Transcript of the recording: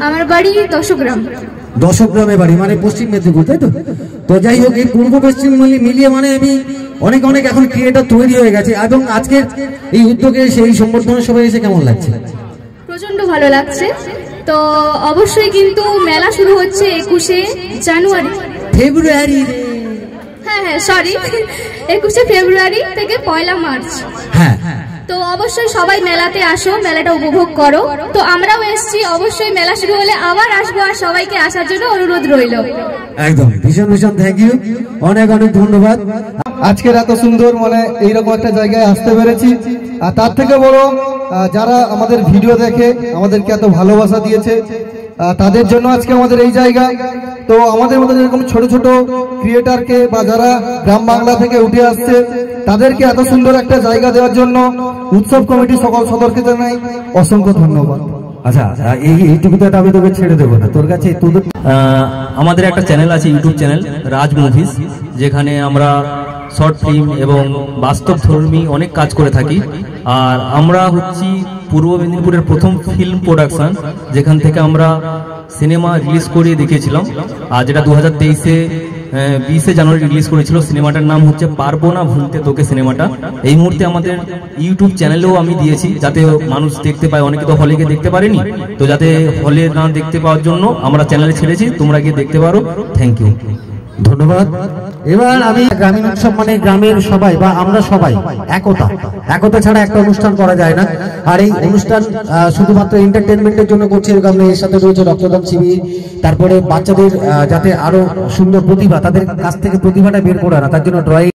আমার বাড়ি দশগ্রাম। দশগ্রামে বাড়ি, মানে পশ্চিম মেদিনীপুর, তাই তো? তো যাই হোক, এই পূর্ব পশ্চিম মিলিয়ে মানে আমি অনেক অনেক এখন ক্রিয়েটার তৈরি হয়ে গেছে, এবং আজকে এই উদ্যোগে সেই সম্বর্ধনা সভায় এসে কেমন লাগছে? প্রচন্ড ভালো লাগছে। তো অবশ্যই কিন্তু মেলা শুরু হচ্ছে 21শে জানুয়ারি, ফেব্রুয়ারি, হ্যাঁ হ্যাঁ সরি 21শে ফেব্রুয়ারি থেকে 1লা মার্চ। হ্যাঁ, তো অবশ্যই সবাই মেলাতে আসো, মেলাটা উপভোগ করো। তো আমরাও এসছি, অবশ্যই মেলা শুরু হলে আবার আসবো, আর সবাইকে আসার জন্য অনুরোধ রইল। একদম ভীষণ ভীষণ থ্যাংক ইউ, অনেক অনেক ধন্যবাদ। আজকের এত সুন্দর মানে এইরকম একটা জায়গায় আসতে পেরেছি, আর তার থেকে বড় যারা আমাদের ভিডিও দেখে আমাদেরকে এত ভালোবাসা দিয়েছে, তাদের জন্য আজকে আমাদের এই জায়গা। তো আমাদের মতো যেরকম ছোট ছোট ক্রিয়েটারকে বা যারা গ্রাম বাংলা থেকে উঠে আসছে, তাদেরকে এত সুন্দর একটা জায়গা দেওয়ার জন্য উৎসব কমিটি সকল সদস্যকে জানাই অসংখ্য ধন্যবাদ। আচ্ছা, এইটুকু তো আমি তোকে ছেড়ে দেবো না, তোর কাছে আমাদের একটা চ্যানেল আছে, ইউটিউব চ্যানেল রাজ মুভিজ, যেখানে আমরা শর্ট ফিল্ম এবং বাস্তবধর্মী অনেক কাজ করে থাকি। আর আমরা হচ্ছি পূর্ব মেদিনীপুরের প্রথম ফিল্ম প্রোডাকশন, যেখান থেকে আমরা সিনেমা রিলিজ করিয়ে দেখিয়েছিলাম, আর যেটা 2023-এ 20শে জানুয়ারি রিলিজ করেছিল। সিনেমাটার নাম হচ্ছে পারবো না ভুলতে তোকে সিনেমাটা। এই মুহূর্তে আমাদের ইউটিউব চ্যানেলেও আমি দিয়েছি, যাতে মানুষ দেখতে পায়। অনেকে তো হলে গিয়ে দেখতে পারেনি, তো যাতে হলে না দেখতে পাওয়ার জন্য আমরা চ্যানেলে ছেড়েছি, তোমরা গিয়ে দেখতে পারো। থ্যাংক ইউ, ধন্যবাদ। এবার আমি গ্রামীণ উৎসব মানে গ্রামের সবাই বা আমরা সবাই একতা ছাড়া একটা অনুষ্ঠান করা যায় না। আর এই অনুষ্ঠান শুধুমাত্র এন্টারটেনমেন্টের জন্য করছি এরকম, এর সাথে রয়েছে রক্তদান শিবির, তারপরে বাচ্চাদের যাতে আরো সুন্দর প্রতিভা, তাদের কাছ থেকে প্রতিভাটা বের করে আনা, তার জন্য ড্রয়িং